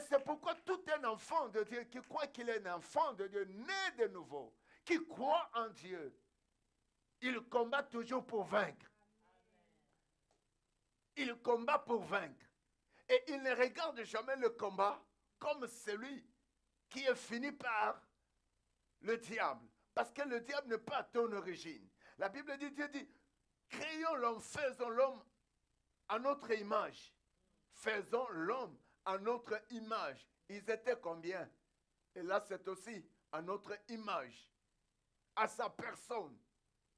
c'est pourquoi tout un enfant de Dieu qui croit qu'il est un enfant de Dieu, né de nouveau, qui croit en Dieu, il combat toujours pour vaincre. Il combat pour vaincre. Et il ne regarde jamais le combat comme celui qui est fini par le diable. Parce que le diable n'est pas à ton origine. La Bible dit, Dieu dit, créons l'homme, faisons l'homme à notre image. Faisons l'homme à notre image. Ils étaient combien? Et là, c'est aussi à notre image, à sa personne,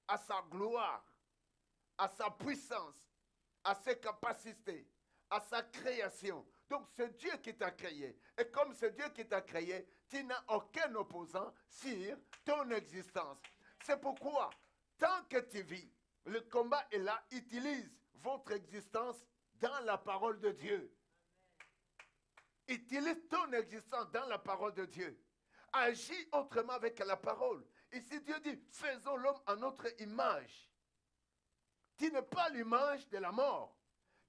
à sa gloire, à sa puissance, à ses capacités, à sa création. Donc, c'est Dieu qui t'a créé. Et comme c'est Dieu qui t'a créé, tu n'as aucun opposant sur ton existence. C'est pourquoi, tant que tu vis, le combat est là. Utilise votre existence dans la parole de Dieu. Utilise ton existence dans la parole de Dieu. Agis autrement avec la parole. Ici, Dieu dit, faisons l'homme à notre image. Tu n'es pas l'image de la mort.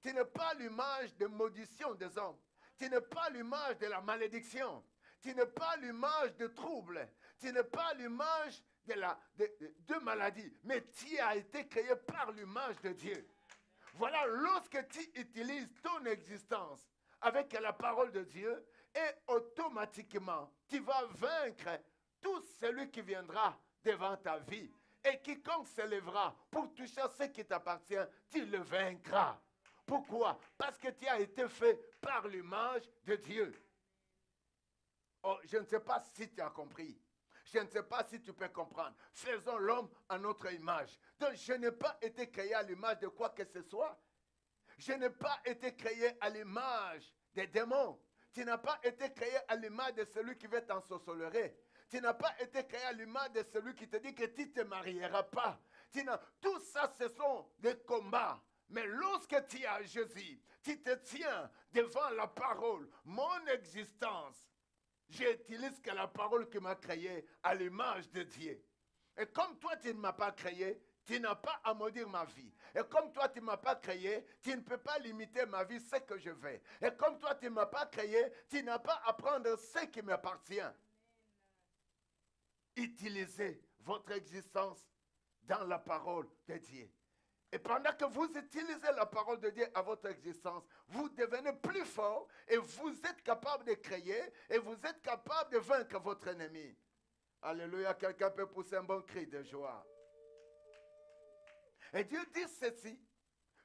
Tu n'es pas l'image de maudissement des hommes. Tu n'es pas l'image de la malédiction. Tu n'es pas l'image de trouble. Tu n'es pas l'image de maladie. Mais tu as été créé par l'image de Dieu. Voilà, lorsque tu utilises ton existence avec la parole de Dieu, et automatiquement, tu vas vaincre tout celui qui viendra devant ta vie. Et quiconque s'élèvera pour toucher ce qui t'appartient, tu le vaincras. Pourquoi? Parce que tu as été fait par l'image de Dieu. Oh, je ne sais pas si tu as compris. Je ne sais pas si tu peux comprendre. Faisons l'homme à notre image. Donc, je n'ai pas été créé à l'image de quoi que ce soit. Je n'ai pas été créé à l'image des démons. Tu n'as pas été créé à l'image de celui qui veut t'ensorcelerer. Tu n'as pas été créé à l'image de celui qui te dit que tu ne te marieras pas. Tout ça, ce sont des combats. Mais lorsque tu as Jésus, tu te tiens devant la parole, mon existence. J'utilise que la parole qui m'a créé à l'image de Dieu. Et comme toi, tu ne m'as pas créé, tu n'as pas à maudire ma vie. Et comme toi, tu ne m'as pas créé, tu ne peux pas limiter ma vie, ce que je vais. Et comme toi, tu ne m'as pas créé, tu n'as pas à prendre ce qui m'appartient. Utilisez votre existence dans la parole de Dieu. Et pendant que vous utilisez la parole de Dieu à votre existence, vous devenez plus fort et vous êtes capable de créer et vous êtes capable de vaincre votre ennemi. Alléluia, quelqu'un peut pousser un bon cri de joie. Et Dieu dit ceci,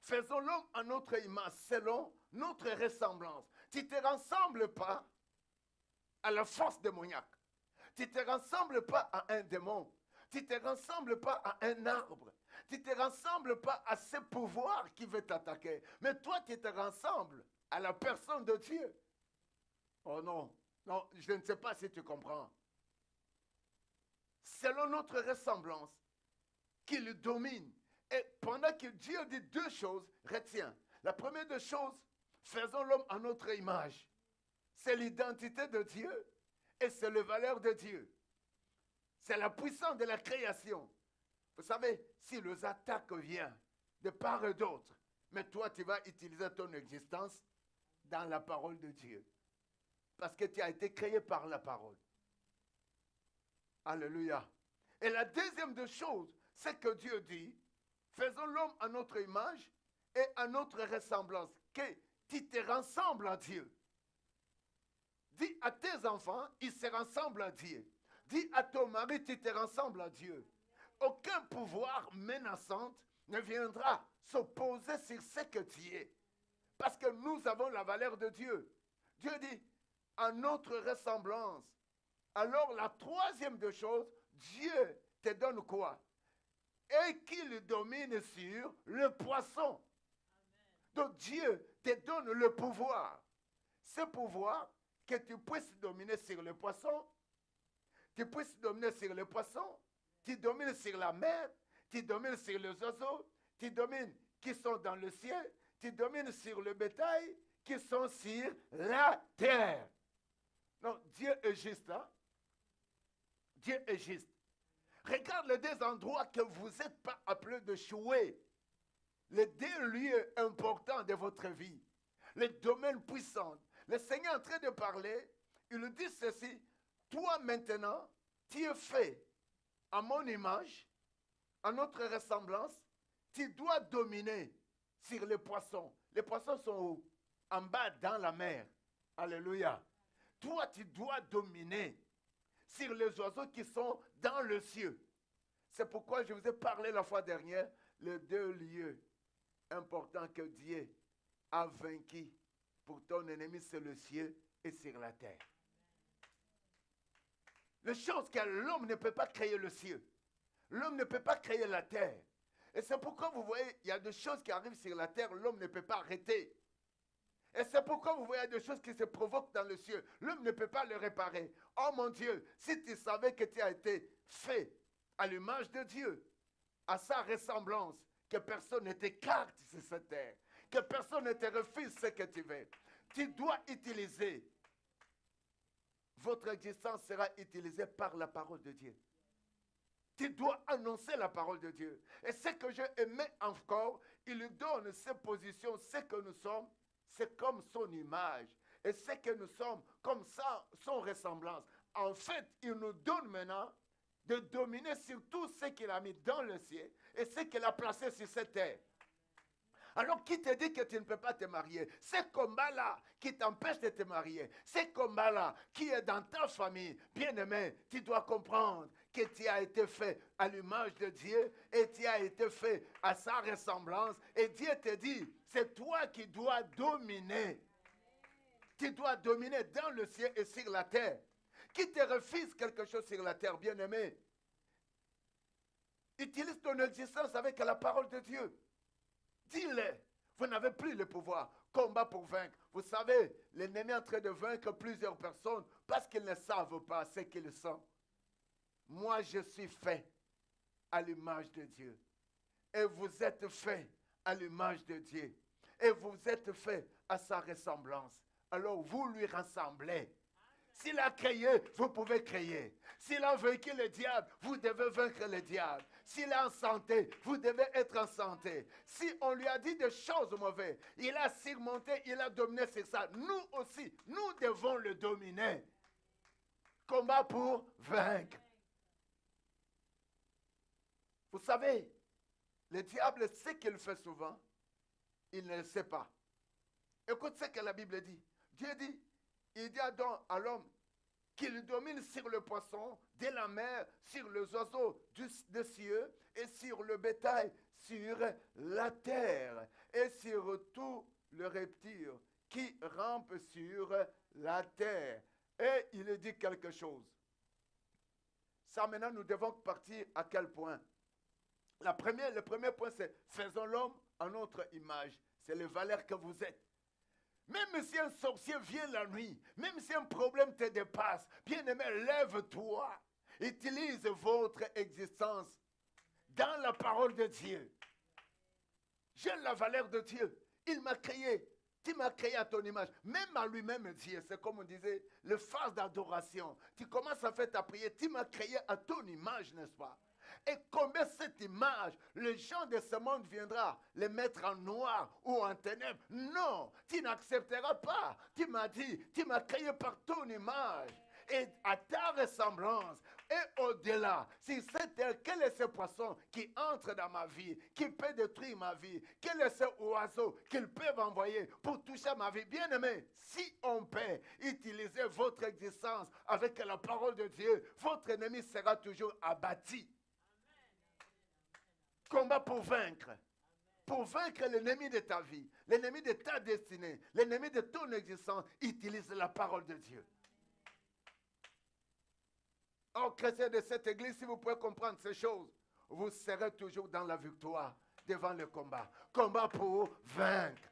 faisons l'homme à notre image, selon notre ressemblance. Tu ne te ressembles pas à la force démoniaque. Tu ne te ressembles pas à un démon. Tu ne te ressembles pas à un arbre. Tu ne te ressembles pas à ce pouvoir qui veut t'attaquer. Mais toi, tu te ressembles à la personne de Dieu. Oh non, non, je ne sais pas si tu comprends. Selon notre ressemblance, qu'il domine. Et pendant que Dieu dit deux choses, retiens. La première des choses, faisons l'homme à notre image. C'est l'identité de Dieu et c'est la valeur de Dieu. C'est la puissance de la création. Vous savez, si les attaques viennent de part et d'autre, mais toi, tu vas utiliser ton existence dans la parole de Dieu. Parce que tu as été créé par la parole. Alléluia. Et la deuxième des choses, c'est que Dieu dit, faisons l'homme à notre image et à notre ressemblance. Que tu te ressembles à Dieu. Dis à tes enfants, ils se ressemblent à Dieu. Dis à ton mari, tu te ressembles à Dieu. Aucun pouvoir menaçant ne viendra s'opposer sur ce que tu es. Parce que nous avons la valeur de Dieu. Dieu dit, à notre ressemblance. Alors la troisième des choses, Dieu te donne quoi? Et qu'il domine sur le poisson. Amen. Donc Dieu te donne le pouvoir. Ce pouvoir, que tu puisses dominer sur le poisson, tu puisses dominer sur le poisson, tu domines sur la mer, tu domines sur les oiseaux, tu domines qui sont dans le ciel, tu domines sur le bétail, qui sont sur la terre. Non, Dieu est juste, hein? Dieu est juste. Regarde les deux endroits que vous n'êtes pas appelés de jouer. Les deux lieux importants de votre vie. Les domaines puissants, Le Seigneur est en train de parler. Il lui dit ceci. Toi maintenant, tu es fait à mon image, à notre ressemblance. Tu dois dominer sur les poissons. Les poissons sont où? En bas dans la mer. Alléluia. Toi, tu dois dominer sur les oiseaux qui sont dans le ciel. C'est pourquoi je vous ai parlé la fois dernière, les 2 lieux importants que Dieu a vaincu pour ton ennemi, c'est le ciel et sur la terre. Les choses que l'homme ne peut pas créer le ciel. L'homme ne peut pas créer la terre. Et c'est pourquoi vous voyez, il y a des choses qui arrivent sur la terre, l'homme ne peut pas arrêter. Et c'est pourquoi vous voyez des choses qui se provoquent dans le ciel. L'homme ne peut pas le réparer. Oh mon Dieu, si tu savais que tu as été fait à l'image de Dieu, à sa ressemblance, que personne ne t'écarte sur cette terre, que personne ne te refuse ce que tu veux. Tu dois utiliser. Votre existence sera utilisée par la parole de Dieu. Tu dois annoncer la parole de Dieu. Et ce que j'ai aimé encore, il lui donne ses positions, ce que nous sommes, c'est comme son image. Et ce que nous sommes, comme ça, son ressemblance. En fait, il nous donne maintenant de dominer sur tout ce qu'il a mis dans le ciel et ce qu'il a placé sur cette terre. Alors, qui te dit que tu ne peux pas te marier? Ce combat-là qui t'empêche de te marier, ce combat-là qui est dans ta famille, bien-aimé, tu dois comprendre que tu as été fait à l'image de Dieu et tu as été fait à sa ressemblance. Et Dieu te dit, c'est toi qui dois dominer. Tu dois dominer dans le ciel et sur la terre. Qui te refuse quelque chose sur la terre, bien-aimé? Utilise ton existence avec la parole de Dieu. Dis-le, vous n'avez plus le pouvoir. Combat pour vaincre. Vous savez, l'ennemi est en train de vaincre plusieurs personnes parce qu'ils ne savent pas ce qu'ils sont. Moi, je suis fait à l'image de Dieu. Et vous êtes fait à l'image de Dieu. Et vous êtes fait à sa ressemblance. Alors, vous lui ressemblez. S'il a créé, vous pouvez créer. S'il a vaincu le diable, vous devez vaincre le diable. S'il est en santé, vous devez être en santé. Si on lui a dit des choses mauvaises, il a surmonté, il a dominé sur ça. Nous aussi, nous devons le dominer. Combat pour vaincre. Vous savez, le diable sait qu'il fait souvent, il ne le sait pas. Écoute ce que la Bible dit. Dieu dit, il dit à l'homme qu'il domine sur le poisson de la mer, sur les oiseaux des cieux et sur le bétail, sur la terre et sur tout le reptile qui rampe sur la terre. Et il dit quelque chose. Ça maintenant, nous devons partir à quel point? Le premier point, c'est faisons l'homme à notre image. C'est les valeurs que vous êtes. Même si un sorcier vient la nuit, même si un problème te dépasse, bien-aimé, lève-toi. Utilise votre existence dans la parole de Dieu. J'ai la valeur de Dieu. Il m'a créé. Tu m'as créé à ton image. Même à lui-même, Dieu, c'est comme on disait, le phase d'adoration. Tu commences à faire ta prière. Tu m'as créé à ton image, n'est-ce pas? Et combien cette image, le gens de ce monde viendra les mettre en noir ou en ténèbres? Non, tu n'accepteras pas. Tu m'as dit, tu m'as créé par ton image et à ta ressemblance. Et au-delà, si c'est quel est ce poisson qui entre dans ma vie, qui peut détruire ma vie? Quel est ce oiseau qu'ils peuvent envoyer pour toucher ma vie? Bien-aimé, si on peut utiliser votre existence avec la parole de Dieu, votre ennemi sera toujours abattu. Combat pour vaincre. Pour vaincre l'ennemi de ta vie, l'ennemi de ta destinée, l'ennemi de ton existence, utilise la parole de Dieu. Oh, chrétiens de cette église, si vous pouvez comprendre ces choses, vous serez toujours dans la victoire devant le combat. Combat pour vaincre.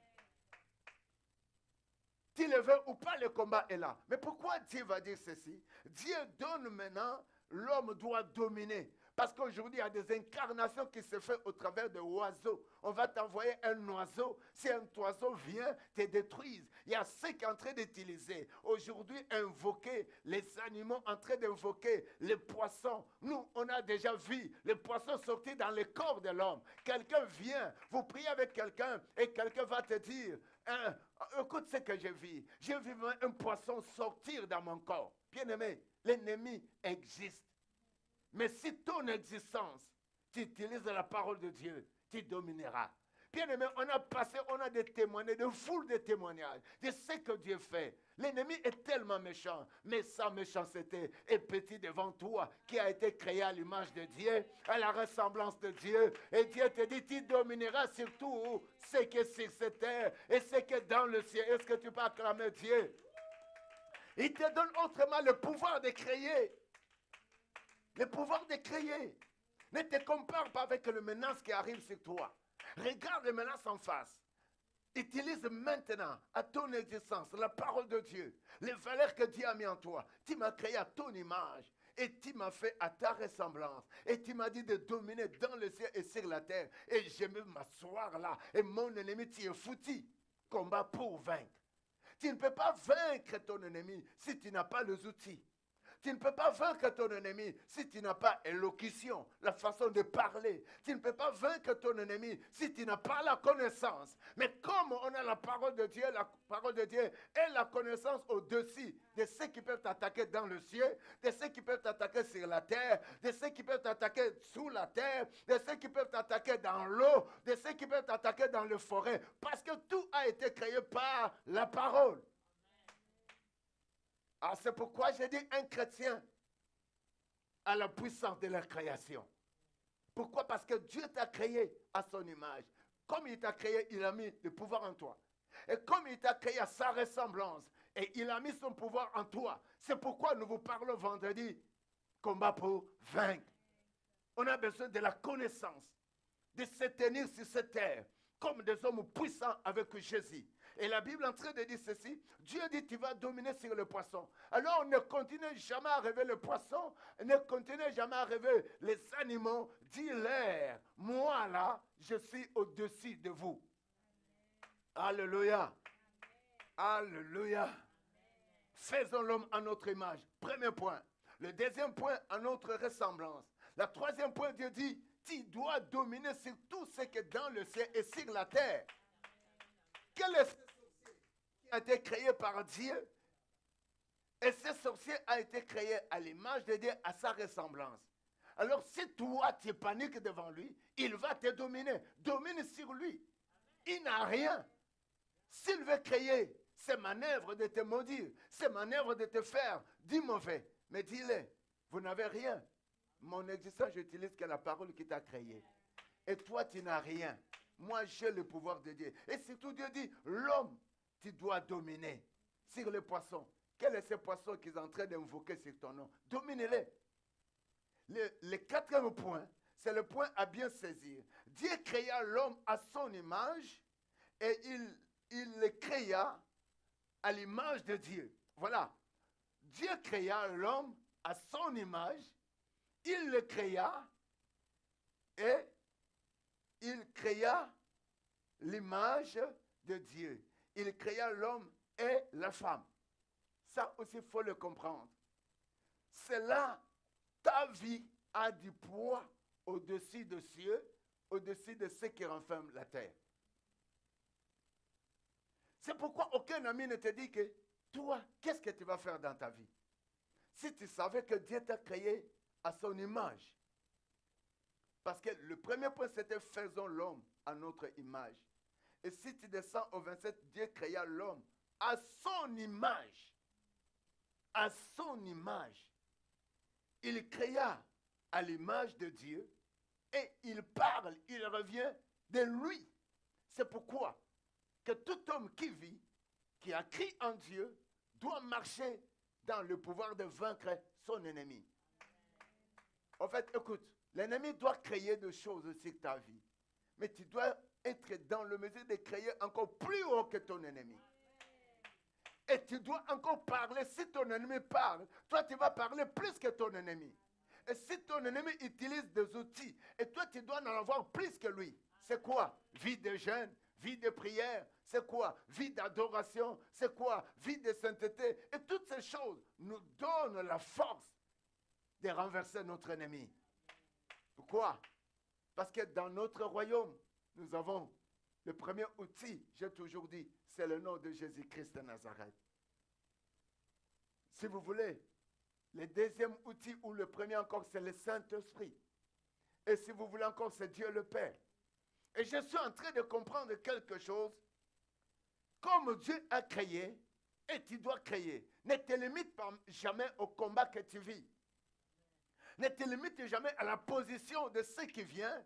Tu le veux ou pas, le combat est là. Mais pourquoi Dieu va dire ceci? Dieu donne maintenant, l'homme doit dominer. Parce qu'aujourd'hui, il y a des incarnations qui se font au travers de oiseaux. On va t'envoyer un oiseau. Si un oiseau vient, te détruise. Il y a ceux qui sont en train d'utiliser. Aujourd'hui, invoquer les animaux, en train d'invoquer les poissons. Nous, on a déjà vu les poissons sortir dans le corps de l'homme. Quelqu'un vient, vous priez avec quelqu'un et quelqu'un va te dire, Écoute ce que j'ai vu. J'ai vu un poisson sortir dans mon corps. Bien-aimé, l'ennemi existe. Mais si ton existence, tu utilises la parole de Dieu, tu domineras. Bien-aimé, on a des témoignages, de foule de témoignages de ce que Dieu fait. L'ennemi est tellement méchant, mais sa méchanceté est petite devant toi, qui a été créé à l'image de Dieu, à la ressemblance de Dieu. Et Dieu te dit, tu domineras sur tout ce qui est sur cette terre et ce qui est dans le ciel. Est-ce que tu peux acclamer Dieu? Il te donne autrement le pouvoir de créer. Le pouvoir de créer. Ne te compare pas avec les menaces qui arrivent sur toi. Regarde les menaces en face. Utilise maintenant à ton existence la parole de Dieu, les valeurs que Dieu a mis en toi. Tu m'as créé à ton image et tu m'as fait à ta ressemblance. Et tu m'as dit de dominer dans le ciel et sur la terre. Et je vais m'asseoir là. Et mon ennemi, tu es foutu. Combat pour vaincre. Tu ne peux pas vaincre ton ennemi si tu n'as pas les outils. Tu ne peux pas vaincre ton ennemi si tu n'as pas élocution, la façon de parler. Tu ne peux pas vaincre ton ennemi si tu n'as pas la connaissance. Mais comme on a la parole de Dieu est la connaissance au-dessus de ceux qui peuvent t'attaquer dans le ciel, de ceux qui peuvent t'attaquer sur la terre, de ceux qui peuvent t'attaquer sous la terre, de ceux qui peuvent t'attaquer dans l'eau, de ceux qui peuvent t'attaquer dans le forêt. Parce que tout a été créé par la parole. Ah, c'est pourquoi j'ai dit un chrétien a la puissance de la création. Pourquoi? Parce que Dieu t'a créé à son image. Comme il t'a créé, il a mis le pouvoir en toi. Et comme il t'a créé à sa ressemblance, et il a mis son pouvoir en toi. C'est pourquoi nous vous parlons vendredi, combat pour vaincre. On a besoin de la connaissance, de se tenir sur cette terre, comme des hommes puissants avec Jésus. Et la Bible est en train de dire ceci. Dieu dit, tu vas dominer sur le poisson. Alors ne continue jamais à rêver le poisson. Ne continue jamais à rêver les animaux. Dis-leur, moi là, je suis au-dessus de vous. Alléluia. Alléluia. Faisons l'homme à notre image. Premier point. Le deuxième point, à notre ressemblance. Le troisième point, Dieu dit, tu dois dominer sur tout ce qui est dans le ciel et sur la terre. Quel est ce sorcier qui a été créé par Dieu? Et ce sorcier a été créé à l'image de Dieu, à sa ressemblance. Alors si toi tu paniques devant lui, il va te dominer. Domine sur lui. Il n'a rien. S'il veut créer ses manœuvres de te maudire, ses manœuvres de te faire du mauvais, mais dis-le, vous n'avez rien. Mon existence, j'utilise que la parole qui t'a créé. Et toi, tu n'as rien. Moi, j'ai le pouvoir de Dieu. Et surtout, Dieu dit, l'homme, tu dois dominer sur les poissons. Quel est ce poisson qu'ils sont en train d'invoquer sur ton nom? Domine-les. Le quatrième point, c'est le point à bien saisir. Dieu créa l'homme à son image et il le créa à l'image de Dieu. Voilà. Dieu créa l'homme à son image, il le créa et il créa l'image de Dieu. Il créa l'homme et la femme. Ça aussi, il faut le comprendre. C'est là, ta vie a du poids au-dessus des cieux, au-dessus de ce qui renferme la terre. C'est pourquoi aucun ami ne te dit que, toi, qu'est-ce que tu vas faire dans ta vie? Si tu savais que Dieu t'a créé à son image. Parce que le premier point, c'était faisons l'homme à notre image. Et si tu descends au 27, Dieu créa l'homme à son image. À son image. Il créa à l'image de Dieu et il parle, il revient de lui. C'est pourquoi que tout homme qui vit, qui a cru en Dieu, doit marcher dans le pouvoir de vaincre son ennemi. En fait, écoute, l'ennemi doit créer des choses sur ta vie. Mais tu dois être dans le mesure de créer encore plus haut que ton ennemi. Et tu dois encore parler. Si ton ennemi parle, toi tu vas parler plus que ton ennemi. Et si ton ennemi utilise des outils, et toi tu dois en avoir plus que lui. C'est quoi? Vie de jeûne, vie de prière, c'est quoi? Vie d'adoration, c'est quoi? Vie de sainteté. Et toutes ces choses nous donnent la force de renverser notre ennemi. Pourquoi? Parce que dans notre royaume, nous avons Le premier outil, j'ai toujours dit, c'est le nom de Jésus-Christ de Nazareth. Si vous voulez, le deuxième outil ou le premier encore, c'est le Saint-Esprit. Et si vous voulez encore, c'est Dieu le Père. Et je suis en train de comprendre quelque chose. Comme Dieu a créé, et tu dois créer. Ne te limite jamais au combat que tu vis. Ne te limite jamais à la position de ce qui vient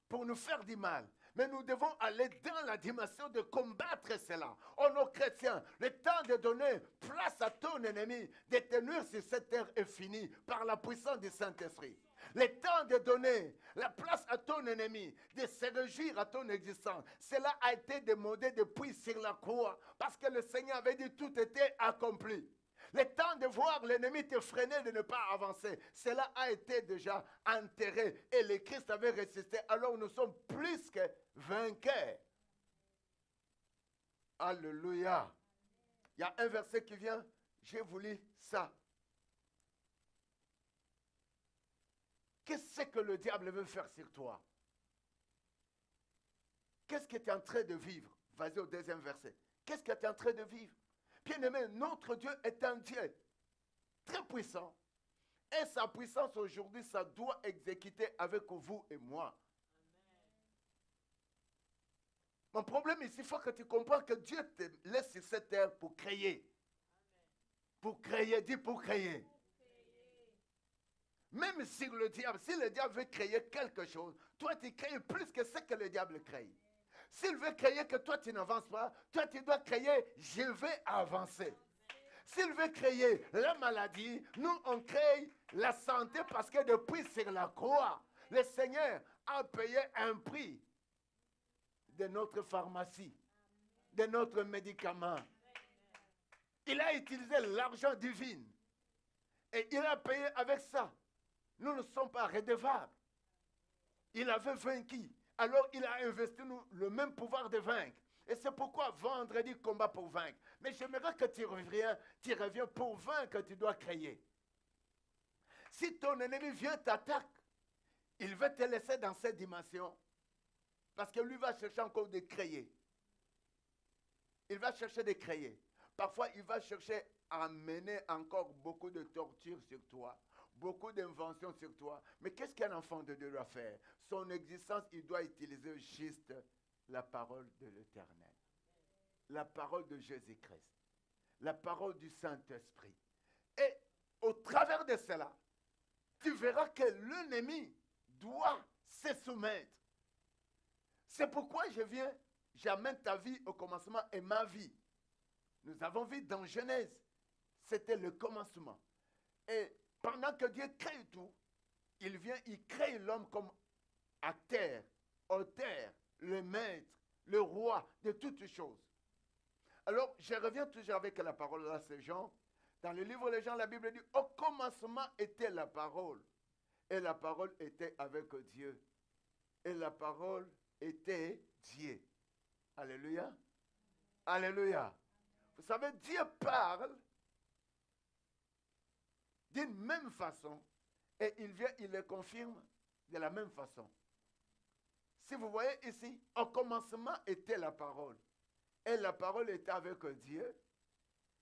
pour nous faire du mal. Mais nous devons aller dans la dimension de combattre cela. Oh nos chrétiens, le temps de donner place à ton ennemi, de tenir sur cette terre est fini par la puissance du Saint-Esprit. Le temps de donner la place à ton ennemi, de se réjouir à ton existence, cela a été demandé depuis sur la croix, parce que le Seigneur avait dit tout était accompli. Le temps de voir l'ennemi te freiner de ne pas avancer, cela a été déjà enterré et le Christ avait résisté. Alors nous sommes plus que vainqueurs. Alléluia. Il y a un verset qui vient, je vous lis ça. Qu'est-ce que le diable veut faire sur toi? Qu'est-ce que tu es en train de vivre? Vas-y au deuxième verset. Qu'est-ce que tu es en train de vivre? Bien-aimé, notre Dieu est un Dieu très puissant. Et sa puissance aujourd'hui, ça doit exécuter avec vous et moi. Amen. Mon problème ici, il faut que tu comprennes que Dieu te laisse sur cette terre pour créer. Amen. Pour créer, dis pour créer. Même si le diable veut créer quelque chose, toi tu crées plus que ce que le diable crée. S'il veut créer que toi tu n'avances pas, toi tu dois créer, je vais avancer. S'il veut créer la maladie, nous on crée la santé parce que depuis sur la croix, le Seigneur a payé un prix de notre pharmacie, de notre médicament. Il a utilisé l'argent divin et il a payé avec ça. Nous ne sommes pas redevables. Il avait vaincu. Alors il a investi nous le même pouvoir de vaincre. Et c'est pourquoi vendredi, combat pour vaincre. Mais j'aimerais que tu reviens pour vaincre, tu dois créer. Si ton ennemi vient t'attaquer, il va te laisser dans cette dimension. Parce que lui va chercher encore de créer. Il va chercher de créer. Parfois, il va chercher à mener encore beaucoup de tortures sur toi. Beaucoup d'inventions sur toi. Mais qu'est-ce qu'un enfant de Dieu doit faire? Son existence, il doit utiliser juste la parole de l'Éternel. La parole de Jésus-Christ. La parole du Saint-Esprit. Et au travers de cela, tu verras que l'ennemi doit se soumettre. C'est pourquoi j'amène ta vie au commencement et ma vie. Nous avons vu dans Genèse, c'était le commencement. Et pendant que Dieu crée tout, il crée l'homme comme acteur, auteur, le maître, le roi de toutes choses. Alors, je reviens toujours avec la parole là, c'est Jean. Dans le livre de Jean, la Bible dit, au commencement était la parole. Et la parole était avec Dieu. Et la parole était Dieu. Alléluia. Alléluia. Vous savez, Dieu parle d'une même façon et il vient, il le confirme de la même façon. Si vous voyez ici, au commencement était la parole. Et la parole était avec Dieu.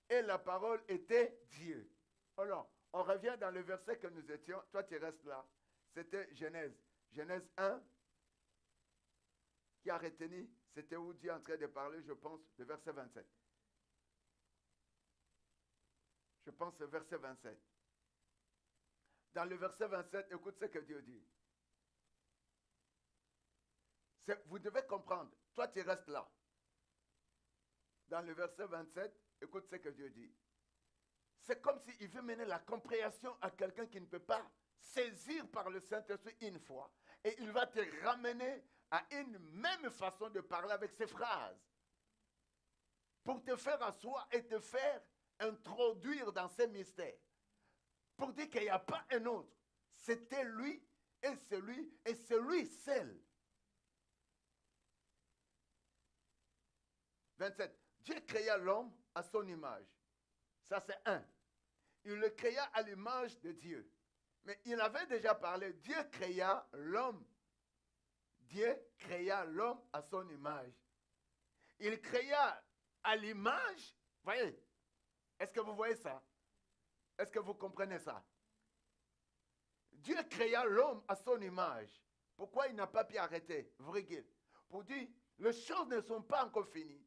Et la parole était Dieu. Alors, on revient dans le verset que nous étions. Toi, tu restes là. C'était Genèse. Genèse 1. Qui a retenu, c'était où Dieu est en train de parler, je pense, le verset 27. Je pense le verset 27. Dans le verset 27, écoute ce que Dieu dit. Vous devez comprendre. Toi, tu restes là. Dans le verset 27, écoute ce que Dieu dit. C'est comme s'il veut mener la compréhension à quelqu'un qui ne peut pas saisir par le Saint-Esprit une fois. Et il va te ramener à une même façon de parler avec ces phrases. Pour te faire asseoir et te faire introduire dans ces mystères. Pour dire qu'il n'y a pas un autre. C'était lui et c'est lui seul. 27. Dieu créa l'homme à son image. Ça c'est un. Il le créa à l'image de Dieu. Mais il avait déjà parlé. Dieu créa l'homme. Dieu créa l'homme à son image. Il créa à l'image, voyez, est-ce que vous voyez ça? Est-ce que vous comprenez ça? Dieu créa l'homme à son image. Pourquoi il n'a pas pu arrêter? Virgule. Pour dire, les choses ne sont pas encore finies.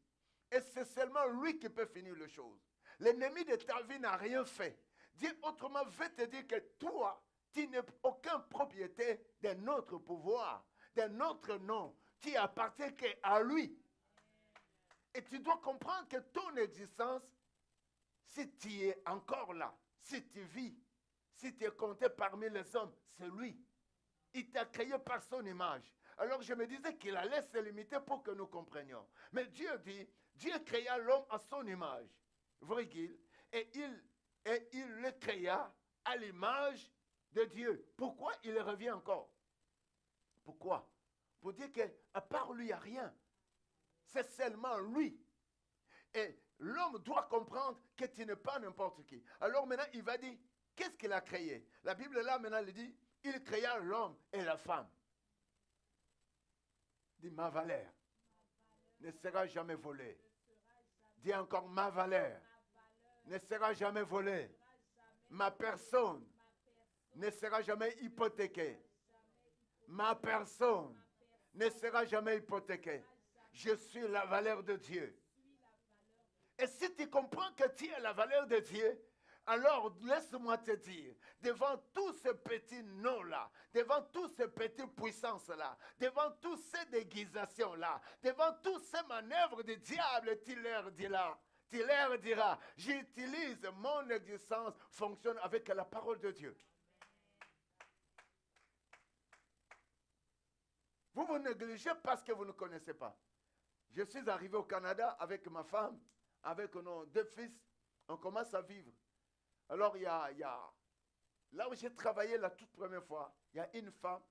Et c'est seulement lui qui peut finir les choses. L'ennemi de ta vie n'a rien fait. Dieu autrement veut te dire que toi, tu n'as aucune propriété d'un autre pouvoir, d'un autre nom. Tu appartiens qu'à lui. Et tu dois comprendre que ton existence, si tu es encore là, si tu vis, si tu es compté parmi les hommes, c'est lui. Il t'a créé par son image. Alors je me disais qu'il allait se limiter pour que nous comprenions. Mais Dieu dit, Dieu créa l'homme à son image, virgule, et il le créa à l'image de Dieu. Pourquoi il revient encore? Pourquoi? Pour dire qu'à part lui, il n'y a rien. C'est seulement lui. Et l'homme doit comprendre que tu n'es pas n'importe qui. Alors maintenant, il va dire, qu'est-ce qu'il a créé? La Bible là, maintenant, elle dit, il créa l'homme et la femme. Dis, ma valeur ne sera jamais volée. Dis encore, ma valeur ne sera jamais volée. Ma personne ne sera jamais hypothéquée. Ma personne ne sera jamais hypothéquée. Je suis la valeur de Dieu. Et si tu comprends que tu es la valeur de Dieu, alors laisse-moi te dire, devant tous ces petits noms-là, devant toutes ces petites puissances-là, devant toutes ces déguisations-là, devant toutes ces manœuvres du diable, tu leur diras, j'utilise mon existence, fonctionne avec la parole de Dieu. Vous vous négligez parce que vous ne connaissez pas. Je suis arrivé au Canada avec ma femme, avec nos 2 fils, on commence à vivre. Alors là où j'ai travaillé la toute première fois, il y a une femme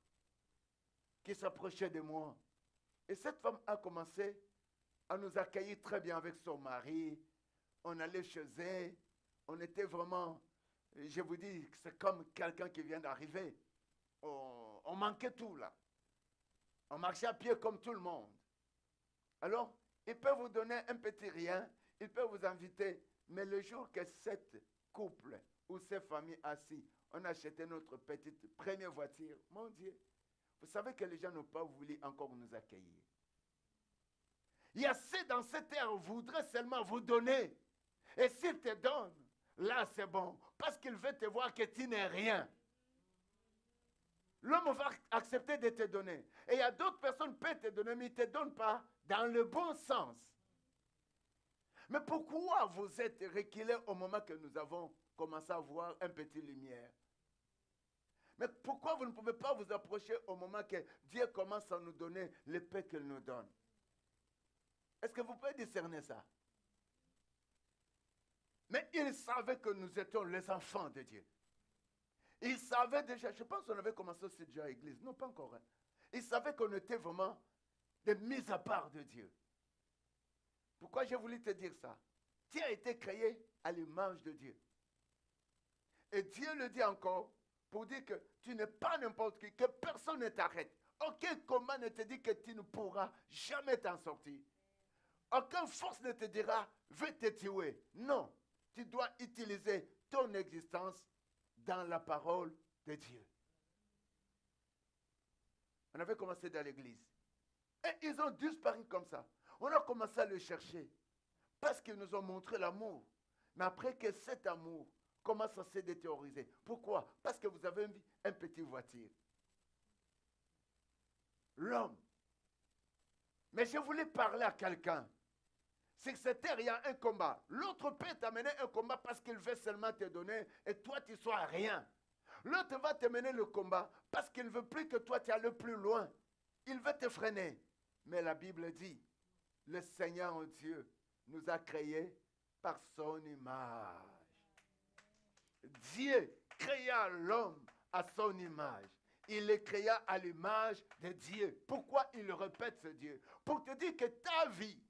qui s'approchait de moi. Et cette femme a commencé à nous accueillir très bien avec son mari. On allait chez elle. On était vraiment, je vous dis, c'est comme quelqu'un qui vient d'arriver. On manquait tout là. On marchait à pied comme tout le monde. Alors, il peut vous donner un petit rien, il peut vous inviter. Mais le jour que cette couple ou cette famille assis, on a acheté notre petite première voiture, mon Dieu, vous savez que les gens n'ont pas voulu encore nous accueillir. Il y a ceux dans cette terre qui voudraient seulement vous donner. Et s'ils te donnent, là c'est bon. Parce qu'il veut te voir que tu n'es rien. L'homme va accepter de te donner. Et il y a d'autres personnes qui peuvent te donner, mais ils ne te donnent pas dans le bon sens. Mais pourquoi vous êtes reculés au moment que nous avons commencé à voir un petit lumière? Mais pourquoi vous ne pouvez pas vous approcher au moment que Dieu commence à nous donner le paix qu'il nous donne? Est-ce que vous pouvez discerner ça? Mais il savait que nous étions les enfants de Dieu. Il savait déjà, je pense qu'on avait commencé aussi déjà à l'église. Non, pas encore. Hein. Il savait qu'on était vraiment des mises à part de Dieu. Pourquoi j'ai voulu te dire ça? Tu as été créé à l'image de Dieu. Et Dieu le dit encore pour dire que tu n'es pas n'importe qui, que personne ne t'arrête. Aucun combat ne te dit que tu ne pourras jamais t'en sortir. Aucune force ne te dira, veux te tuer. Non, tu dois utiliser ton existence dans la parole de Dieu. On avait commencé dans l'église. Et ils ont disparu comme ça. On a commencé à le chercher. Parce qu'ils nous ont montré l'amour. Mais après que cet amour commence à se détérioriser. Pourquoi? Parce que vous avez une petite voiture. L'homme. Mais je voulais parler à quelqu'un. C'est que cette terre, il y a un combat. L'autre peut t'amener un combat parce qu'il veut seulement te donner et toi, tu sois rien. L'autre va te mener le combat parce qu'il ne veut plus que toi, tu ailles plus loin. Il veut te freiner. Mais la Bible dit, le Seigneur Dieu nous a créés par son image. Dieu créa l'homme à son image. Il le créa à l'image de Dieu. Pourquoi il répète ce Dieu? Pour te dire que ta vie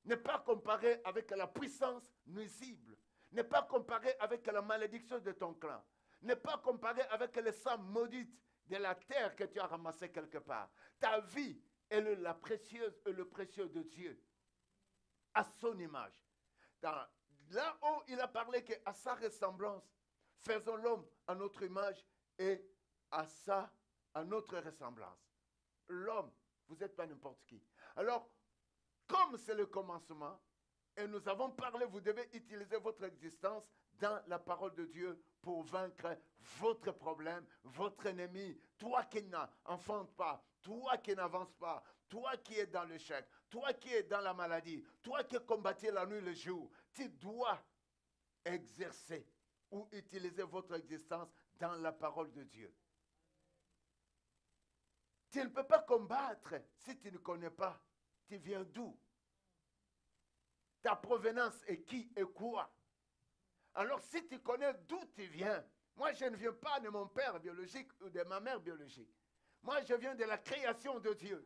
n'est pas comparée avec la puissance nuisible. N'est pas comparée avec la malédiction de ton clan. N'est pas comparée avec les sangs maudites de la terre que tu as ramassé quelque part. Ta vie et la précieuse et le précieux de Dieu à son image. Là où il a parlé qu'à sa ressemblance, faisons l'homme à notre image et à notre ressemblance. L'homme, vous n'êtes pas n'importe qui. Alors, comme c'est le commencement, et nous avons parlé, vous devez utiliser votre existence dans la parole de Dieu pour vaincre votre problème, votre ennemi, toi qui n'enfantes pas, toi qui n'avances pas, toi qui es dans l'échec, toi qui es dans la maladie, toi qui combattez la nuit et le jour. Tu dois exercer ou utiliser votre existence dans la parole de Dieu. Tu ne peux pas combattre si tu ne connais pas. Tu viens d'où? Ta provenance est qui et quoi? Alors si tu connais d'où tu viens, moi je ne viens pas de mon père biologique ou de ma mère biologique. Moi je viens de la création de Dieu.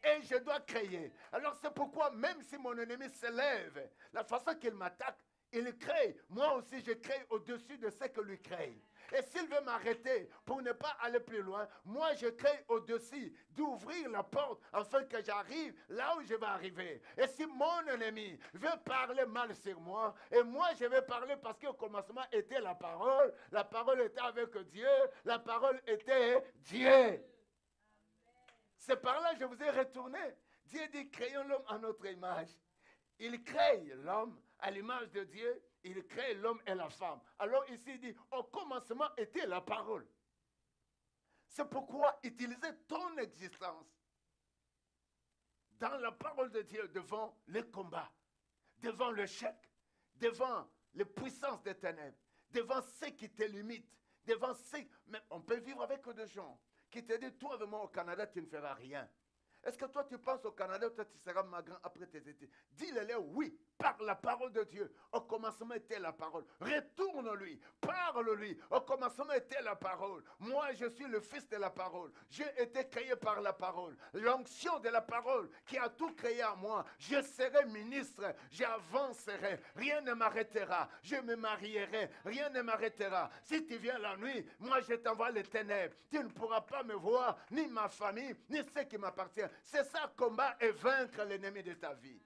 Et je dois créer. Alors c'est pourquoi même si mon ennemi s'élève, la façon qu'il m'attaque, il crée. Moi aussi je crée au-dessus de ce que lui crée. Et s'il veut m'arrêter pour ne pas aller plus loin, moi je crée au-dessus d'ouvrir la porte afin que j'arrive là où je vais arriver. Et si mon ennemi veut parler mal sur moi, et moi je vais parler parce qu'au commencement était la parole était avec Dieu, la parole était Dieu. C'est par là que je vous ai retourné. Dieu dit, créons l'homme à notre image. Il crée l'homme à l'image de Dieu. Il crée l'homme et la femme. Alors ici, il dit, au commencement était la parole. C'est pourquoi utiliser ton existence dans la parole de Dieu devant les combats, devant le chèque, devant les puissances des ténèbres, devant ceux qui te limitent, devant ceux... Mais on peut vivre avec des gens qui te disent, toi vraiment au Canada, tu ne feras rien. Est-ce que toi tu penses au Canada, toi tu seras magrand après tes études? Dis-le oui, par la parole de Dieu. Au commencement était la parole. Retourne-lui, parle-lui. Au commencement était la parole. Moi je suis le fils de la parole. J'ai été créé par la parole. L'onction de la parole qui a tout créé en moi. Je serai ministre, j'avancerai. Rien ne m'arrêtera. Je me marierai, rien ne m'arrêtera. Si tu viens la nuit, moi je t'envoie les ténèbres. Tu ne pourras pas me voir, ni ma famille, ni ce qui m'appartient. C'est ça, combat et vaincre l'ennemi de ta vie.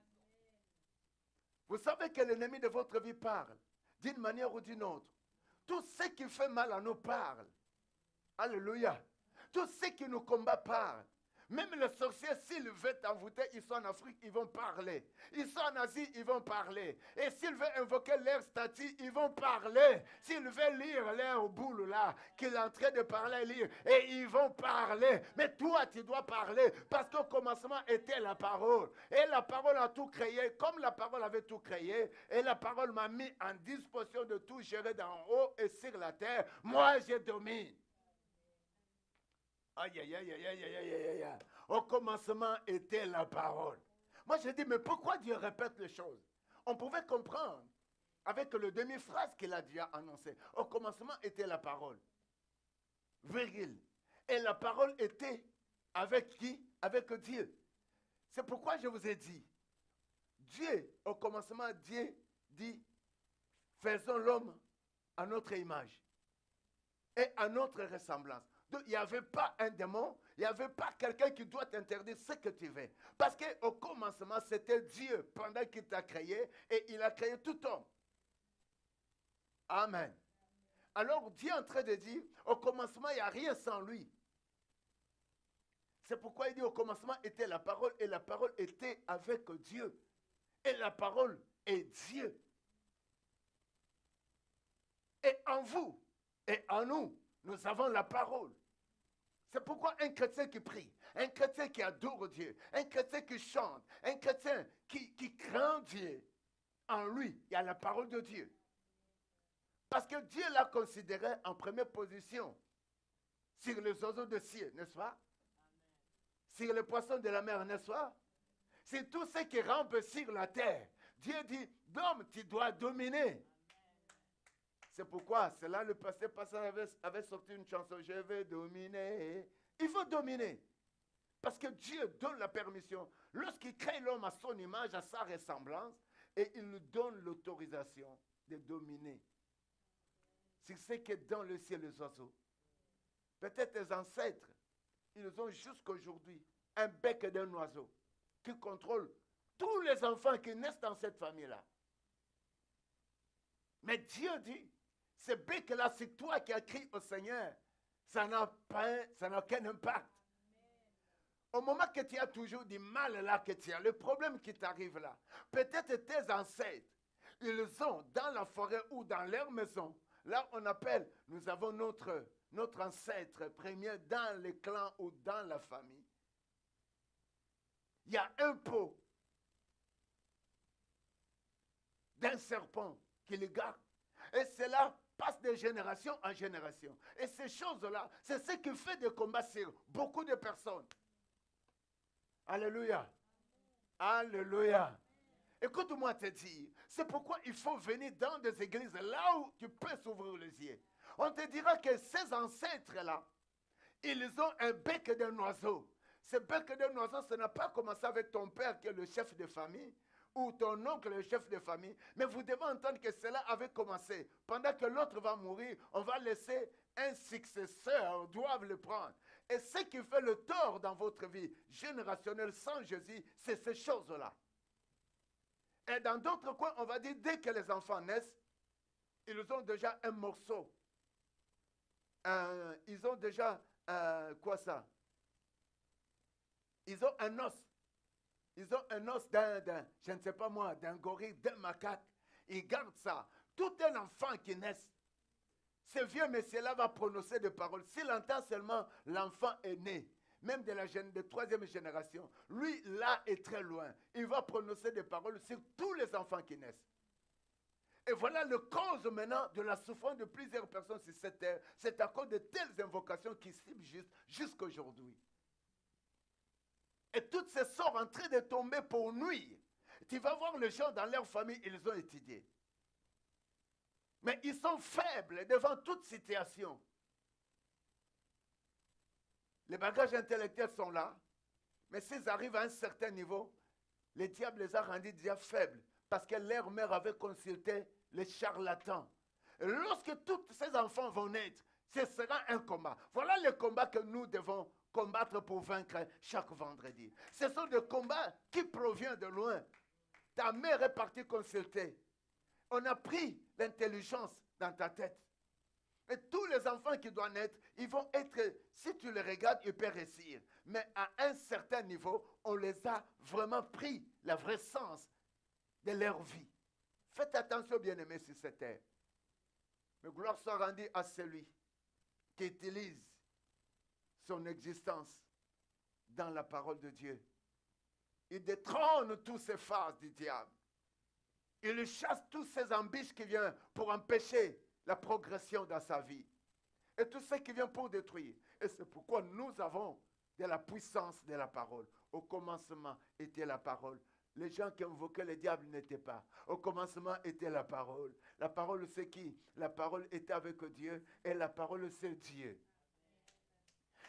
Vous savez que l'ennemi de votre vie parle, d'une manière ou d'une autre. Tout ce qui fait mal à nous parle. Alléluia. Tout ce qui nous combat parle. Même les sorciers, s'ils veulent t'envoûter, ils sont en Afrique, ils vont parler. Ils sont en Asie, ils vont parler. Et s'ils veulent invoquer leur statue, ils vont parler. S'ils veulent lire leur boule là, qu'il est en train de parler, lire, et ils vont parler. Mais toi, tu dois parler, parce qu'au commencement était la parole. Et la parole a tout créé, comme la parole avait tout créé, et la parole m'a mis en disposition de tout gérer d'en haut et sur la terre. Moi, je domine. Aïe, aïe, aïe, aïe, aïe, aïe, aïe, aïe. Au commencement était la parole. Moi, je dis, mais pourquoi Dieu répète les choses? On pouvait comprendre avec le demi-phrase qu'il a déjà annoncé. Au commencement était la parole. Virgule. Et la parole était avec qui? Avec Dieu. C'est pourquoi je vous ai dit, Dieu, au commencement, Dieu dit, faisons l'homme à notre image et à notre ressemblance. Donc, il n'y avait pas un démon, il n'y avait pas quelqu'un qui doit t'interdire ce que tu veux. Parce qu'au commencement, c'était Dieu pendant qu'il t'a créé et il a créé tout homme. Amen. Alors, Dieu est en train de dire, au commencement, il n'y a rien sans lui. C'est pourquoi il dit, au commencement était la parole et la parole était avec Dieu. Et la parole est Dieu. Et en vous et en nous, nous avons la parole. C'est pourquoi un chrétien qui prie, un chrétien qui adore Dieu, un chrétien qui chante, un chrétien qui craint Dieu, en lui, il y a la parole de Dieu. Parce que Dieu l'a considéré en première position sur les oiseaux de ciel, n'est-ce pas? Sur les poissons de la mer, n'est-ce pas? C'est tout ce qui rampe sur la terre. Dieu dit, l'homme, tu dois dominer. C'est pourquoi, c'est là le pasteur avait sorti une chanson, je vais dominer. Il faut dominer. Parce que Dieu donne la permission. Lorsqu'il crée l'homme à son image, à sa ressemblance, et il nous donne l'autorisation de dominer. C'est ce qui est dans le ciel, les oiseaux. Peut-être les ancêtres, ils ont jusqu'à aujourd'hui un bec d'un oiseau qui contrôle tous les enfants qui naissent dans cette famille-là. Mais Dieu dit, ce bec-là, c'est toi qui as crié au Seigneur. Ça n'a aucun impact. Au moment que tu as toujours du mal là que tu as, le problème qui t'arrive là, peut-être tes ancêtres, ils ont dans la forêt ou dans leur maison, là on appelle, nous avons notre ancêtre premier dans les clans ou dans la famille. Il y a un pot d'un serpent qui le garde. Et cela passe de génération en génération. Et ces choses-là, c'est ce qui fait des combats sur beaucoup de personnes. Alléluia. Alléluia. Écoute-moi te dire, c'est pourquoi il faut venir dans des églises là où tu peux s'ouvrir les yeux. On te dira que ces ancêtres-là, ils ont un bec d'un oiseau. Ce bec d'un oiseau, ça n'a pas commencé avec ton père qui est le chef de famille, ou ton oncle le chef de famille, mais vous devez entendre que cela avait commencé. Pendant que l'autre va mourir, on va laisser un successeur, doivent le prendre. Et ce qui fait le tort dans votre vie générationnelle sans Jésus, c'est ces choses-là. Et dans d'autres coins, on va dire, dès que les enfants naissent, ils ont déjà un morceau. Ils ont déjà, quoi ça? Ils ont un os. Ils ont un os je ne sais pas moi, d'un gorille, d'un macaque. Ils gardent ça. Tout un enfant qui naît, ce vieux monsieur-là va prononcer des paroles. S'il entend seulement l'enfant est né, même de troisième génération, lui, là, est très loin. Il va prononcer des paroles sur tous les enfants qui naissent. Et voilà le cause maintenant de la souffrance de plusieurs personnes sur cette terre. C'est à cause de telles invocations qui subsistent jusqu'à aujourd'hui. Et toutes ces sorts en train de tomber pour nuire. Tu vas voir les gens dans leur famille, ils ont étudié. Mais ils sont faibles devant toute situation. Les bagages intellectuels sont là, mais s'ils arrivent à un certain niveau, le diable les a rendus déjà faibles parce que leur mère avait consulté les charlatans. Et lorsque tous ces enfants vont naître, ce sera un combat. Voilà le combat que nous devons combattre pour vaincre chaque vendredi. Ce sont des combats qui proviennent de loin. Ta mère est partie consulter. On a pris l'intelligence dans ta tête. Et tous les enfants qui doivent naître, ils vont être, si tu les regardes, ils peuvent réussir. Mais à un certain niveau, on les a vraiment pris, le vrai sens de leur vie. Faites attention, bien-aimés, sur cette terre. Mais gloire soit rendue à celui qui utilise son existence dans la parole de Dieu. Il détrône tous ces phases du diable. Il chasse tous ces embûches qui viennent pour empêcher la progression dans sa vie. Et tout ce qui vient pour détruire. Et c'est pourquoi nous avons de la puissance de la parole. Au commencement était la parole. Les gens qui invoquaient le diable n'étaient pas. Au commencement était la parole. La parole c'est qui? La parole était avec Dieu et la parole c'est Dieu.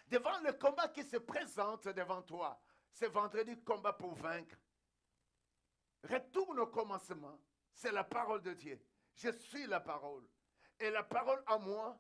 Devant le combat qui se présente devant toi, c'est vendredi combat pour vaincre. Retourne au commencement. C'est la parole de Dieu. Je suis la parole. Et la parole en moi,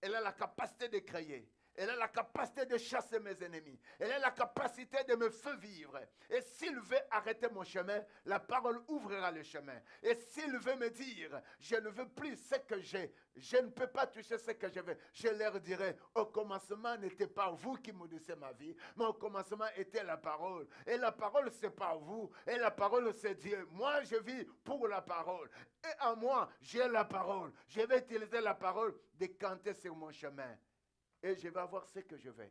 elle a la capacité de créer. Elle a la capacité de chasser mes ennemis. Elle a la capacité de me faire vivre. Et s'il veut arrêter mon chemin, la parole ouvrira le chemin. Et s'il veut me dire, je ne veux plus ce que j'ai, je ne peux pas toucher ce que je veux, je leur dirai, au commencement n'était pas vous qui maudissez ma vie, mais au commencement était la parole. Et la parole, c'est pas vous. Et la parole, c'est Dieu. Moi, je vis pour la parole. Et en moi, j'ai la parole. Je vais utiliser la parole, décanter sur mon chemin. Et je vais avoir ce que je veux.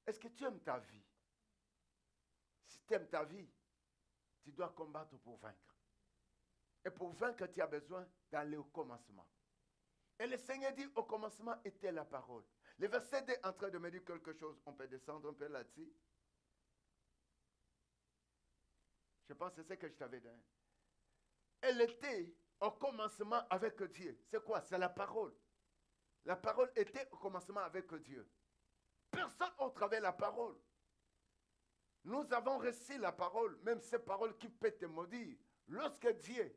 Est-ce que tu aimes ta vie? Si tu aimes ta vie, tu dois combattre pour vaincre. Et pour vaincre, tu as besoin d'aller au commencement. Et le Seigneur dit, au commencement était la parole. Le verset 2 est en train de me dire quelque chose. On peut descendre un peu là-dessus. Je pense que c'est ce que je t'avais dit. Elle était au commencement avec Dieu. C'est quoi? C'est la parole. La parole était au commencement avec Dieu. Personne autre avait la parole. Nous avons reçu la parole, même ces paroles qui peuvent te maudire. Lorsque Dieu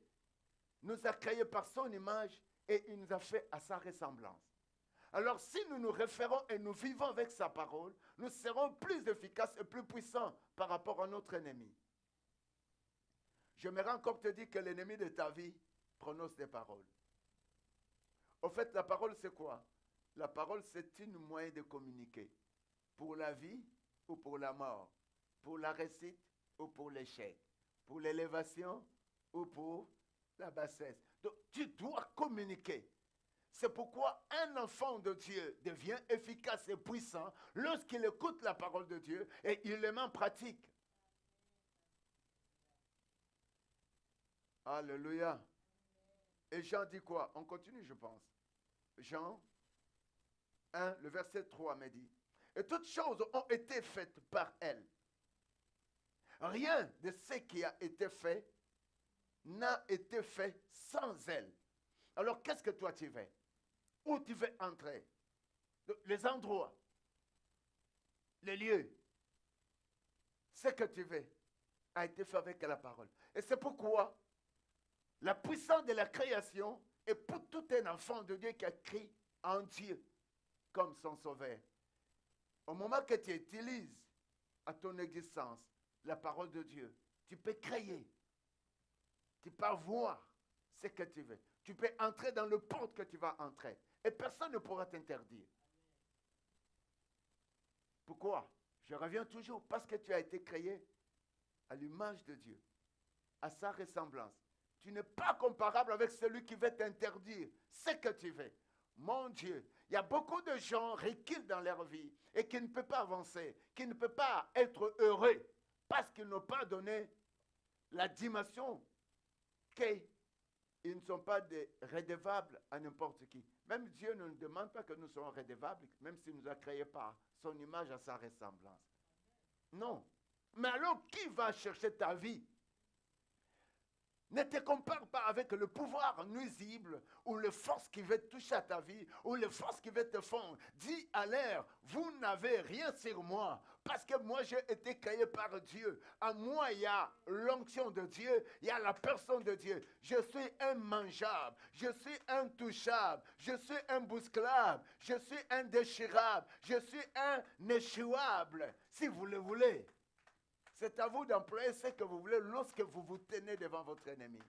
nous a créés par son image et il nous a fait à sa ressemblance. Alors si nous nous référons et nous vivons avec sa parole, nous serons plus efficaces et plus puissants par rapport à notre ennemi. J'aimerais encore te dire que l'ennemi de ta vie prononce des paroles. Au fait, la parole c'est quoi? La parole c'est une moyen de communiquer. Pour la vie ou pour la mort. Pour la réussite ou pour l'échec. Pour l'élévation ou pour la bassesse. Donc tu dois communiquer. C'est pourquoi un enfant de Dieu devient efficace et puissant lorsqu'il écoute la parole de Dieu et il les met en pratique. Alléluia. Et Jean dit quoi? On continue, je pense. Jean 1, le verset 3 me dit, et toutes choses ont été faites par elle. Rien de ce qui a été fait n'a été fait sans elle. Alors qu'est-ce que toi tu veux? Où tu veux entrer? Les endroits, les lieux, ce que tu veux a été fait avec la parole. Et c'est pourquoi la puissance de la création est pour tout un enfant de Dieu qui a cru en Dieu comme son sauveur. Au moment que tu utilises à ton existence la parole de Dieu, tu peux créer, tu peux voir ce que tu veux. Tu peux entrer dans le porte que tu vas entrer. Et personne ne pourra t'interdire. Pourquoi? Je reviens toujours parce que tu as été créé à l'image de Dieu, à sa ressemblance. Tu n'es pas comparable avec celui qui veut t'interdire ce que tu veux. Mon Dieu, il y a beaucoup de gens reculent dans leur vie et qui ne peuvent pas avancer, qui ne peuvent pas être heureux parce qu'ils n'ont pas donné la dimension qu'ils ne sont pas redevables à n'importe qui. Même Dieu ne nous demande pas que nous soyons redevables, même s'il nous a créés par son image à sa ressemblance. Non. Mais alors, qui va chercher ta vie? Ne te compare pas avec le pouvoir nuisible ou les forces qui veulent toucher à ta vie ou les forces qui veulent te fondre. Dis à l'air, vous n'avez rien sur moi parce que moi j'ai été créé par Dieu. En moi il y a l'onction de Dieu, il y a la personne de Dieu. Je suis immangeable, je suis intouchable, je suis imbousculable, je suis indéchirable, je suis inéchouable si vous le voulez. C'est à vous d'employer ce que vous voulez lorsque vous vous tenez devant votre ennemi.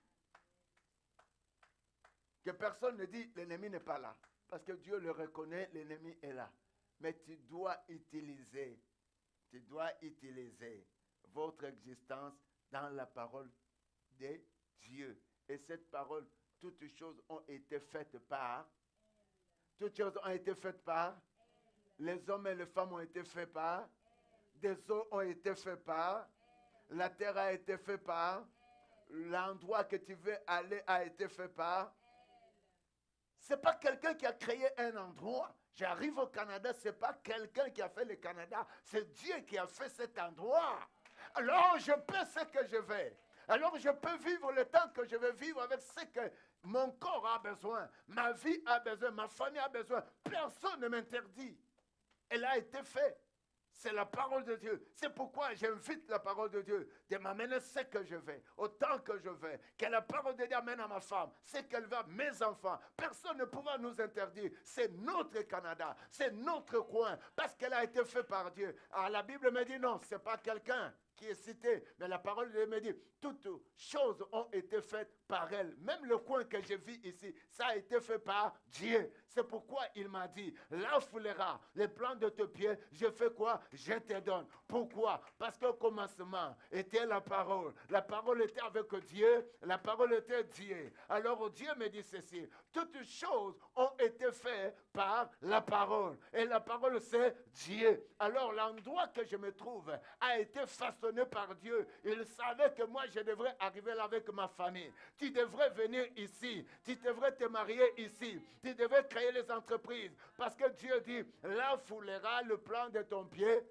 Que personne ne dit l'ennemi n'est pas là. Parce que Dieu le reconnaît, l'ennemi est là. Mais tu dois utiliser votre existence dans la parole de Dieu. Et cette parole, toutes choses ont été faites par. Toutes choses ont été faites par. Les hommes et les femmes ont été faits par. Des eaux ont été faits par, la terre a été faite par, l'endroit que tu veux aller a été fait par. Ce n'est pas quelqu'un qui a créé un endroit. J'arrive au Canada, ce n'est pas quelqu'un qui a fait le Canada, c'est Dieu qui a fait cet endroit. Alors je peux ce que je veux. Alors je peux vivre le temps que je veux vivre avec ce que mon corps a besoin, ma vie a besoin, ma famille a besoin. Personne ne m'interdit. Elle a été faite. C'est la parole de Dieu. C'est pourquoi j'invite la parole de Dieu de m'amener ce que je veux, autant que je veux. Que la parole de Dieu amène à ma femme, ce qu'elle veut, mes enfants. Personne ne pourra nous interdire. C'est notre Canada, c'est notre coin, parce qu'elle a été faite par Dieu. Alors la Bible me dit non, ce n'est pas quelqu'un qui est cité, mais la parole de Dieu me dit, toutes choses ont été faites par elle. Même le coin que je vis ici, ça a été fait par Dieu. C'est pourquoi il m'a dit, là foulera les plans de tes pieds, je fais quoi? Je te donne. Pourquoi? Parce qu'au commencement était la parole. La parole était avec Dieu, la parole était Dieu. Alors Dieu me dit ceci, toutes choses ont été faites par la parole. Et la parole c'est Dieu. Alors l'endroit que je me trouve a été façonné par Dieu. Il savait que moi je devrais arriver là avec ma famille. Tu devrais venir ici. Tu devrais te marier ici. Tu devrais créer les entreprises. Parce que Dieu dit, là foulera le plan de ton pied.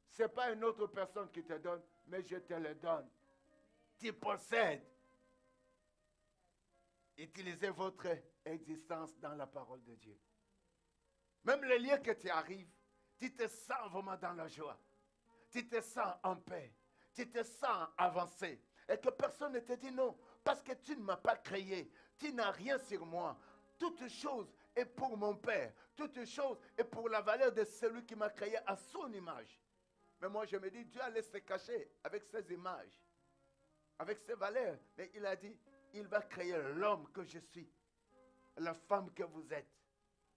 Ce n'est pas une autre personne qui te donne, mais je te le donne. Tu possèdes. Utilisez votre existence dans la parole de Dieu. Même les lieux que tu arrives, tu te sens vraiment dans la joie. Tu te sens en paix. Tu te sens avancé. Et que personne ne te dit non. Parce que tu ne m'as pas créé. Tu n'as rien sur moi. Toutes choses est pour mon Père. Toute chose est pour la valeur de celui qui m'a créé à son image. Mais moi, je me dis, Dieu allait se cacher avec ses images, avec ses valeurs. Mais il a dit, il va créer l'homme que je suis, la femme que vous êtes.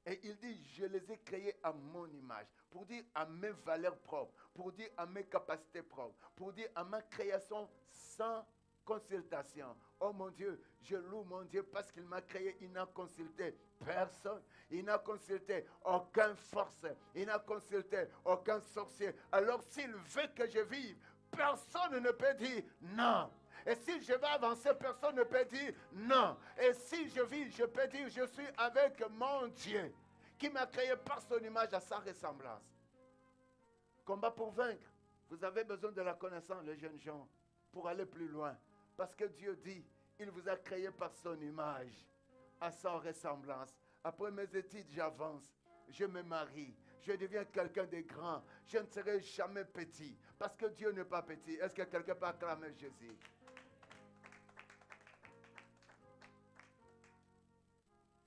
Et il dit, je les ai créés à mon image, pour dire à mes valeurs propres, pour dire à mes capacités propres, pour dire à ma création sans consultation. Oh mon Dieu, je loue mon Dieu parce qu'il m'a créé, il n'a consulté personne. Il n'a consulté aucune force, il n'a consulté aucun sorcier. Alors s'il veut que je vive, personne ne peut dire non. Et si je vais avancer, personne ne peut dire non. Et si je vis, je peux dire je suis avec mon Dieu qui m'a créé par son image à sa ressemblance. Combat pour vaincre. Vous avez besoin de la connaissance, les jeunes gens, pour aller plus loin. Parce que Dieu dit, il vous a créé par son image, à sa ressemblance. Après mes études, j'avance. Je me marie. Je deviens quelqu'un de grand. Je ne serai jamais petit. Parce que Dieu n'est pas petit. Est-ce que quelqu'un peut acclamer Jésus?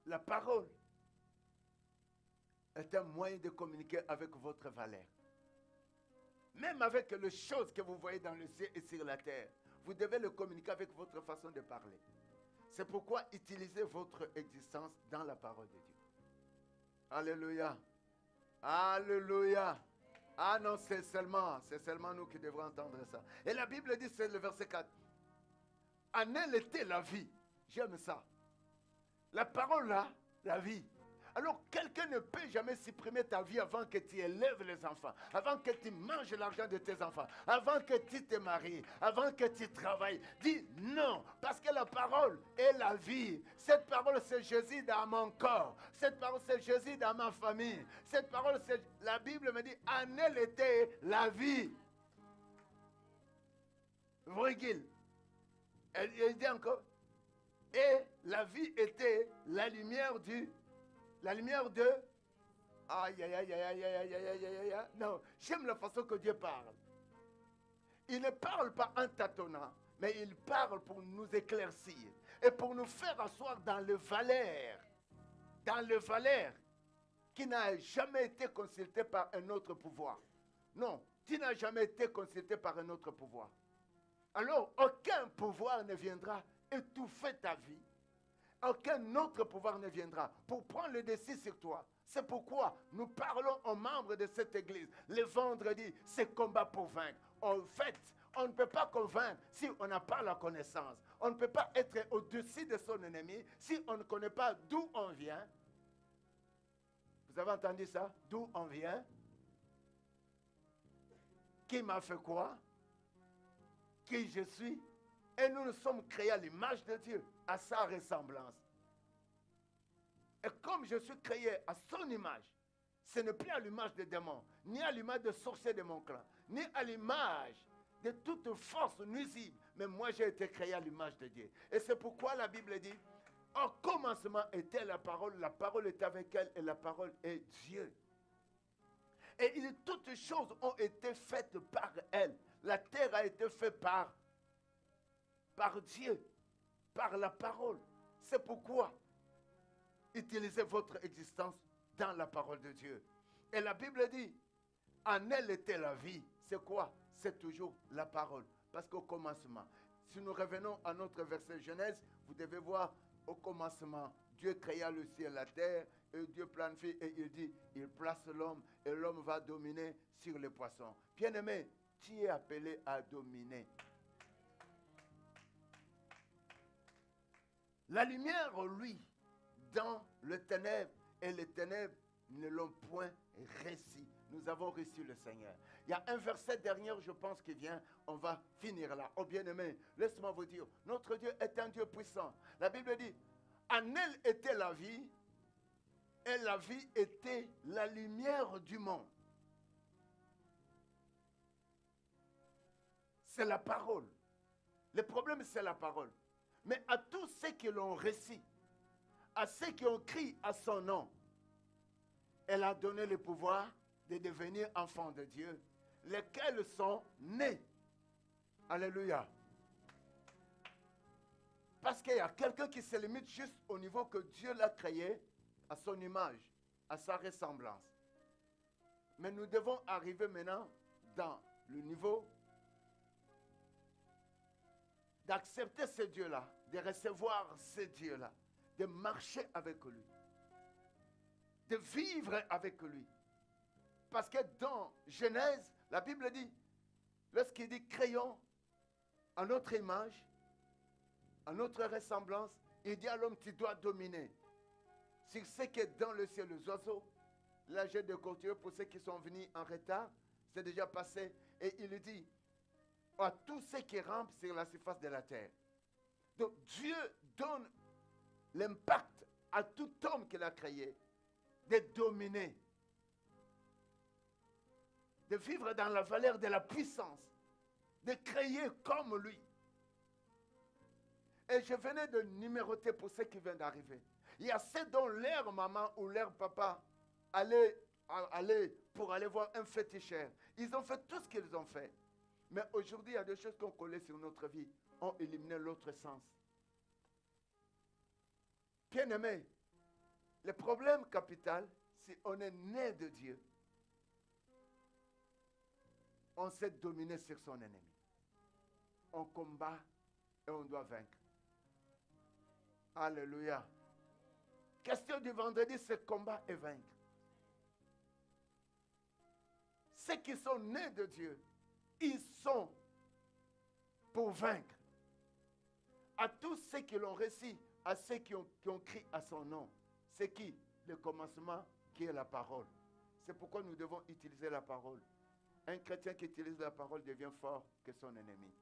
La parole est un moyen de communiquer avec votre valeur. Même avec les choses que vous voyez dans le ciel et sur la terre, vous devez le communiquer avec votre façon de parler. C'est pourquoi utilisez votre existence dans la parole de Dieu. Alléluia. Alléluia. Ah non, c'est seulement nous qui devrons entendre ça. Et la Bible dit, c'est le verset 4. En elle était la vie. J'aime ça. La parole là, la vie. Alors, quelqu'un ne peut jamais supprimer ta vie avant que tu élèves les enfants, avant que tu manges l'argent de tes enfants, avant que tu te maries, avant que tu travailles. Dis non, parce que la parole est la vie. Cette parole, c'est Jésus dans mon corps. Cette parole, c'est Jésus dans ma famille. Cette parole, c'est... La Bible me dit, en elle était la vie. Virgule. Elle dit encore, et la vie était la lumière du... La lumière de... Aïe, aïe, aïe, aïe, aïe, aïe, aïe, aïe, aïe, aïe. Non, j'aime la façon que Dieu parle. Il ne parle pas en tâtonnant, mais il parle pour nous éclaircir et pour nous faire asseoir dans le valeur qui n'a jamais été consulté par un autre pouvoir. Non, tu n'as jamais été consulté par un autre pouvoir. Alors, aucun pouvoir ne viendra étouffer ta vie. Aucun autre pouvoir ne viendra pour prendre le dessus sur toi. C'est pourquoi nous parlons aux membres de cette église. Le vendredi, c'est combat pour vaincre. En fait, on ne peut pas convaincre si on n'a pas la connaissance. On ne peut pas être au-dessus de son ennemi si on ne connaît pas d'où on vient. Vous avez entendu ça? D'où on vient? Qui m'a fait quoi? Qui je suis? Et nous nous sommes créés à l'image de Dieu, à sa ressemblance. Et comme je suis créé à son image, ce n'est plus à l'image des démons, ni à l'image de sorciers de mon clan, ni à l'image de toute force nuisible. Mais moi, j'ai été créé à l'image de Dieu. Et c'est pourquoi la Bible dit, au commencement était la parole est avec elle, et la parole est Dieu. Et toutes choses ont été faites par elle. La terre a été faite par Dieu, par la parole. C'est pourquoi utilisez votre existence dans la parole de Dieu. Et la Bible dit, en elle était la vie. C'est quoi? C'est toujours la parole. Parce qu'au commencement, si nous revenons à notre verset Genèse, vous devez voir, au commencement, Dieu créa le ciel et la terre, et Dieu planifie, et il dit, il place l'homme, et l'homme va dominer sur les poissons. Bien-aimé, tu es appelé à dominer. La lumière, lui, dans le ténèbre, et les ténèbres ne l'ont point reçu. Nous avons reçu le Seigneur. Il y a un verset dernier, je pense, qui vient. On va finir là. Oh bien-aimé, laisse-moi vous dire, notre Dieu est un Dieu puissant. La Bible dit, en elle était la vie, et la vie était la lumière du monde. C'est la parole. Le problème, c'est la parole. Mais à tous ceux qui l'ont reçu, à ceux qui ont crié à son nom, elle a donné le pouvoir de devenir enfants de Dieu, lesquels sont nés. Alléluia. Parce qu'il y a quelqu'un qui se limite juste au niveau que Dieu l'a créé, à son image, à sa ressemblance. Mais nous devons arriver maintenant dans le niveau d'accepter ce Dieu-là, de recevoir ce Dieu-là, de marcher avec lui, de vivre avec lui. Parce que dans Genèse, la Bible dit, lorsqu'il dit créons à notre image, à notre ressemblance, il dit à l'homme, tu dois dominer sur ce qui est dans le ciel, les oiseaux. Là, j'ai de continuer pour ceux qui sont venus en retard, c'est déjà passé. Et il dit à tous ceux qui rampent sur la surface de la terre. Donc Dieu donne l'impact à tout homme qu'il a créé de dominer, de vivre dans la valeur de la puissance, de créer comme lui. Et je venais de numéroter pour ceux qui viennent d'arriver. Il y a ceux dont leur maman ou leur papa allaient pour aller voir un féticheur. Ils ont fait tout ce qu'ils ont fait. Mais aujourd'hui, il y a des choses qu'on collait sur notre vie, ont éliminé l'autre sens. Bien-aimé, le problème capital, si on est né de Dieu, on sait dominer sur son ennemi. On combat et on doit vaincre. Alléluia. Question du vendredi, c'est combat et vaincre. Ceux qui sont nés de Dieu, ils sont pour vaincre. À tous ceux qui l'ont reçu, à ceux qui ont crié à son nom. C'est qui? Le commencement qui est la parole. C'est pourquoi nous devons utiliser la parole. Un chrétien qui utilise la parole devient fort que son ennemi.